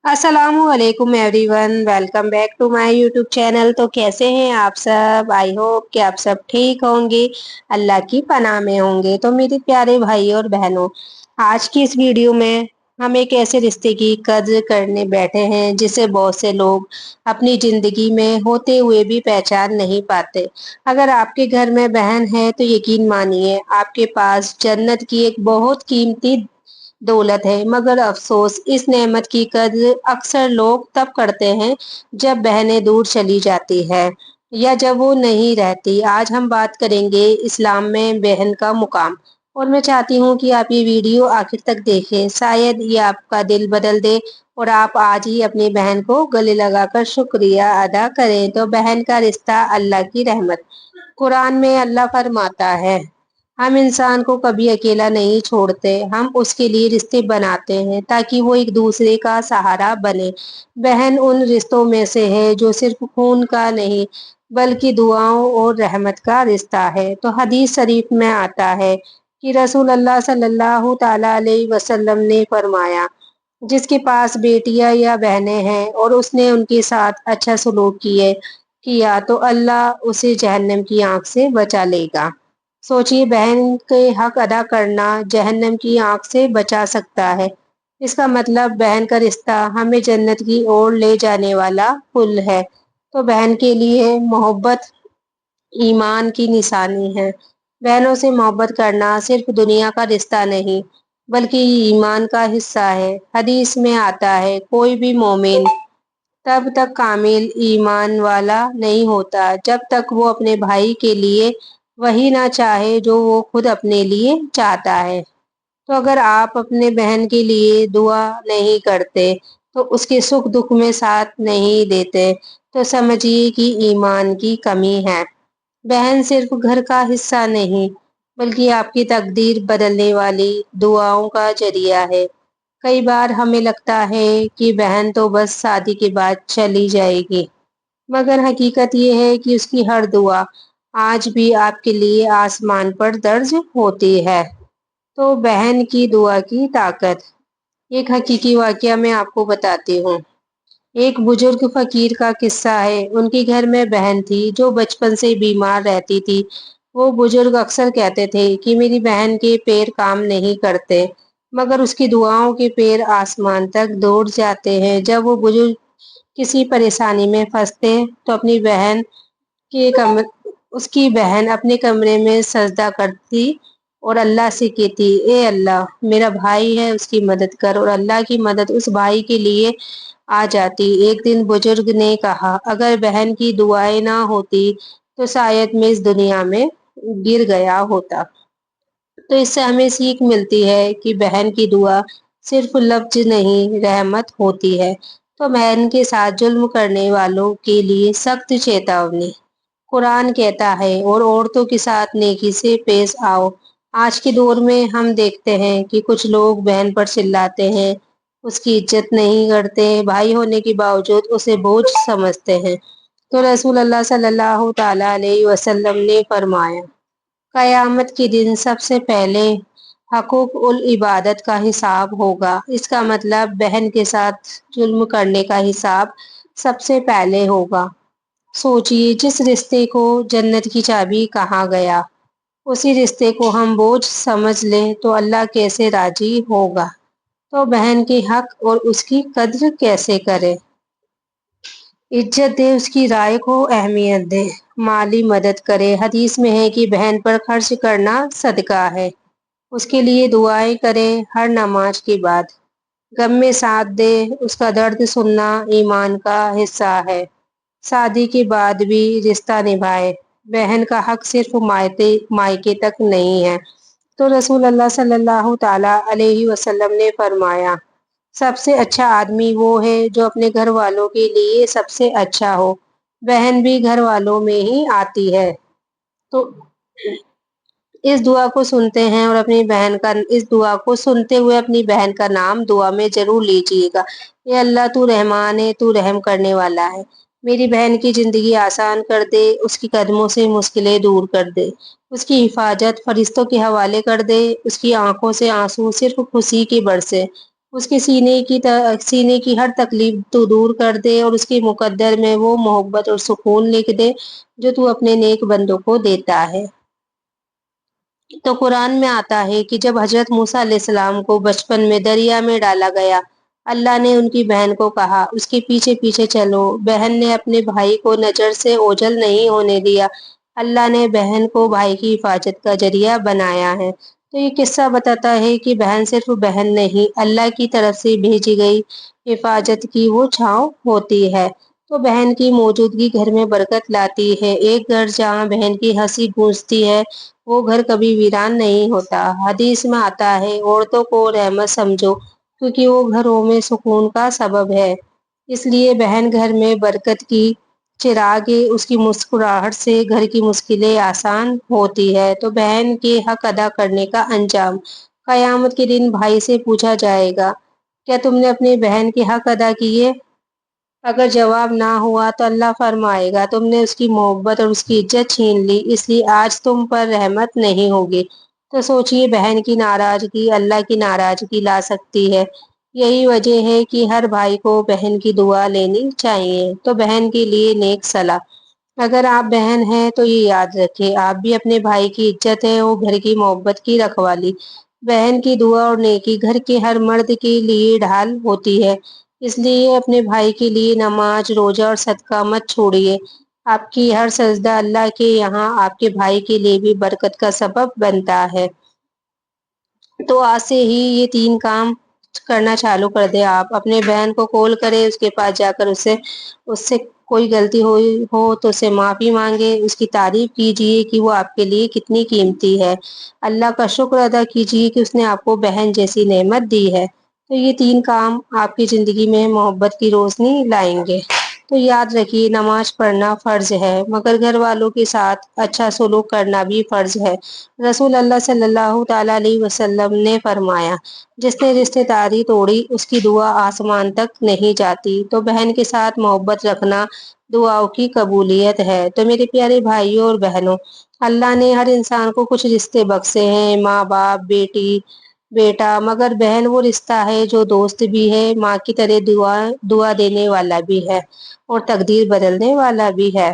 असलामुअलैकुम everyone, welcome back to my YouTube channel. तो कैसे हैं आप सब? आई होप कि आप सब ठीक होंगे, अल्लाह की पनाह में होंगे। तो मेरे प्यारे भाई और बहनों, आज की इस वीडियो में हम एक ऐसे रिश्ते की कद्र करने बैठे हैं जिसे बहुत से लोग अपनी जिंदगी में होते हुए भी पहचान नहीं पाते। अगर आपके घर में बहन है तो यकीन मानिए आपके पास जन्नत की एक बहुत कीमती दौलत है। मगर अफसोस, इस नेमत की कद्र अक्सर लोग तब करते हैं जब बहनें दूर चली जाती है या जब वो नहीं रहती। आज हम बात करेंगे इस्लाम में बहन का मुकाम, और मैं चाहती हूँ कि आप ये वीडियो आखिर तक देखें, शायद ये आपका दिल बदल दे और आप आज ही अपनी बहन को गले लगाकर शुक्रिया अदा करें। तो बहन का रिश्ता अल्लाह की रहमत। कुरान में अल्लाह फरमाता है, हम इंसान को कभी अकेला नहीं छोड़ते, हम उसके लिए रिश्ते बनाते हैं ताकि वो एक दूसरे का सहारा बने। बहन उन रिश्तों में से है जो सिर्फ खून का नहीं बल्कि दुआओं और रहमत का रिश्ता है। तो हदीस शरीफ में आता है कि रसूल अल्लाह सल्लल्लाहु ताला अलैहि वसल्लम ने फरमाया, जिसके पास बेटियां या बहनें हैं और उसने उनके साथ अच्छा सलूक किया तो अल्लाह उसे जहन्नम की आंख से बचा लेगा। सोचिए, बहन के हक अदा करना जहन्नम की आंख से बचा सकता है। इसका मतलब बहन का रिश्ता हमें जन्नत की ओर ले जाने वाला पुल है। तो बहन के लिए मोहब्बत ईमान की निशानी है। बहनों से मोहब्बत करना सिर्फ दुनिया का रिश्ता नहीं बल्कि ईमान का हिस्सा है। हदीस में आता है, कोई भी मोमिन तब तक कामिल ईमान वाला नहीं होता जब तक वो अपने भाई के लिए वही ना चाहे जो वो खुद अपने लिए चाहता है। तो अगर आप अपने बहन के लिए दुआ नहीं करते, तो उसके सुख दुख में साथ नहीं देते, तो समझिए कि ईमान की कमी है। बहन सिर्फ घर का हिस्सा नहीं बल्कि आपकी तकदीर बदलने वाली दुआओं का जरिया है। कई बार हमें लगता है कि बहन तो बस शादी के बाद चली जाएगी, मगर हकीकत ये है कि उसकी हर दुआ आज भी आपके लिए आसमान पर दर्ज होती है। तो बहन की दुआ की ताकत, एक हकीकी वाकया मैं आपको बताती हूँ। एक बुजुर्ग फकीर का किस्सा है। उनके घर में बहन थी जो बचपन से बीमार रहती थी। वो बुजुर्ग अक्सर कहते थे कि मेरी बहन के पैर काम नहीं करते, मगर उसकी दुआओं के पैर आसमान तक दौड़ जाते हैं। जब वो बुजुर्ग किसी परेशानी में फंसते तो के कमर उसकी बहन अपने कमरे में सजदा करती और अल्लाह से कहती, ए अल्लाह, मेरा भाई है, उसकी मदद कर। और अल्लाह की मदद उस भाई के लिए आ जाती। एक दिन बुजुर्ग ने कहा, अगर बहन की दुआएं ना होती तो शायद मैं इस दुनिया में गिर गया होता। तो इससे हमें सीख मिलती है कि बहन की दुआ सिर्फ लफ्ज नहीं, रहमत होती है। तो बहन के साथ जुल्म करने वालों के लिए सख्त चेतावनी। कुरान कहता है, और औरतों के साथ नेकी से पेश आओ। आज के दौर में हम देखते हैं कि कुछ लोग बहन पर चिल्लाते हैं, उसकी इज्जत नहीं करते, भाई होने के बावजूद उसे बोझ समझते हैं। तो रसूल अल्लाह सल्लल्लाहु ताला अलैहि वसल्लम ने फरमाया, कयामत के दिन सबसे पहले हकूक उल इबादत का हिसाब होगा। इसका मतलब बहन के साथ जुल्म करने का हिसाब सबसे पहले होगा। सोचिए, जिस रिश्ते को जन्नत की चाबी कहा गया, उसी रिश्ते को हम बोझ समझ लें तो अल्लाह कैसे राजी होगा। तो बहन के हक और उसकी कद्र कैसे करें? इज्जत दे, उसकी राय को अहमियत दे, माली मदद करे। हदीस में है कि बहन पर खर्च करना सदका है। उसके लिए दुआएं करें हर नमाज के बाद। गम में साथ दे, उसका दर्द सुनना ईमान का हिस्सा है। शादी के बाद भी रिश्ता निभाए। बहन का हक सिर्फ मायके तक नहीं है। तो रसूल अल्लाह सल्लल्लाहु ताला अलैहि वसल्लम ने फरमाया, सबसे अच्छा आदमी वो है जो अपने घर वालों के लिए सबसे अच्छा हो। बहन भी घर वालों में ही आती है। तो इस दुआ को सुनते हैं और अपनी बहन का इस दुआ को सुनते हुए अपनी बहन का नाम दुआ में जरूर लीजिएगा। ये अल्लाह, तू रहमान है, तू रहम करने वाला है। मेरी बहन की जिंदगी आसान कर दे, उसकी कदमों से मुश्किलें दूर कर दे, उसकी हिफाजत फरिश्तों के हवाले कर दे, उसकी आंखों से आंसू सिर्फ खुशी के बरसे। اس کے سینے کی ہر تکلیف تو دور کر دے اور اس کے مقدر میں وہ محبت اور سکون لکھ دے جو تو اپنے نیک بندوں کو دیتا ہے۔ تو قرآن میں آتا ہے کہ جب حضرت موسیٰ علیہ السلام کو بچپن میں دریا میں ڈالا گیا، اللہ نے ان کی بہن کو کہا اس کے پیچھے پیچھے چلو۔ بہن نے اپنے بھائی کو نظر سے اوجھل نہیں ہونے دیا۔ اللہ نے بہن کو بھائی کی حفاظت کا ذریعہ بنایا ہے۔ تو یہ قصہ بتاتا ہے کہ بہن صرف بہن نہیں، اللہ کی طرف سے بھیجی گئی حفاظت کی وہ چھاؤں ہوتی ہے۔ تو بہن کی موجودگی گھر میں برکت لاتی ہے۔ ایک گھر جہاں بہن کی ہنسی گونجتی ہے وہ گھر کبھی ویران نہیں ہوتا۔ حدیث میں آتا ہے عورتوں کو رحمت سمجھو کیونکہ وہ گھروں میں سکون کا سبب ہے۔ اس لیے بہن گھر میں برکت کی چراغ ہے، اس کی مسکراہٹ سے گھر کی مشکلیں آسان ہوتی ہے۔ تو بہن کے حق ادا کرنے کا انجام، قیامت کے دن بھائی سے پوچھا جائے گا کیا تم نے اپنی بہن کے حق ادا کیے؟ اگر جواب نہ ہوا تو اللہ فرمائے گا تم نے اس کی محبت اور اس کی عزت چھین لی، اس لیے آج تم پر رحمت نہیں ہوگی۔ تو سوچئے بہن کی ناراضگی اللہ کی ناراضگی لا سکتی ہے۔ یہی وجہ ہے کہ ہر بھائی کو بہن کی دعا لینی چاہیے۔ تو بہن کے لیے نیک صلاح، اگر آپ بہن ہیں تو یہ یاد رکھیں آپ بھی اپنے بھائی کی عزت ہے، وہ گھر کی محبت کی رکھوالی۔ بہن کی دعا اور نیکی گھر کے ہر مرد کے لیے ڈھال ہوتی ہے۔ اس لیے اپنے بھائی کے لیے نماز، روزہ اور صدقہ مت چھوڑیے۔ آپ کی ہر سجدہ اللہ کے یہاں آپ کے بھائی کے لیے بھی برکت کا سبب بنتا ہے۔ تو آج سے ہی یہ 3 کام کرنا چالو کر دیں۔ آپ اپنے بہن کو کال کریں، اس کے پاس جا کر اس سے کوئی غلطی ہوئی ہو تو اسے معافی مانگے، اس کی تعریف کیجیے کہ وہ آپ کے لیے کتنی قیمتی ہے۔ اللہ کا شکر ادا کیجیے کہ اس نے آپ کو بہن جیسی نعمت دی ہے۔ تو یہ 3 کام آپ کی زندگی میں محبت کی روشنی لائیں گے۔ تو یاد رکھیے نماز پڑھنا فرض ہے مگر گھر والوں کے ساتھ اچھا سلوک کرنا بھی فرض ہے۔ رسول اللہ صلی اللہ تعالیٰ علیہ وسلم نے فرمایا جس نے رشتے داری توڑی اس کی دعا آسمان تک نہیں جاتی۔ تو بہن کے ساتھ محبت رکھنا دعاؤں کی قبولیت ہے۔ تو میرے پیارے بھائیوں اور بہنوں، اللہ نے ہر انسان کو کچھ رشتے بخشے ہیں، ماں باپ، بیٹی بیٹا، مگر بہن وہ رشتہ ہے جو دوست بھی ہے، ماں کی طرح دعا دینے والا بھی ہے اور تقدیر بدلنے والا بھی ہے۔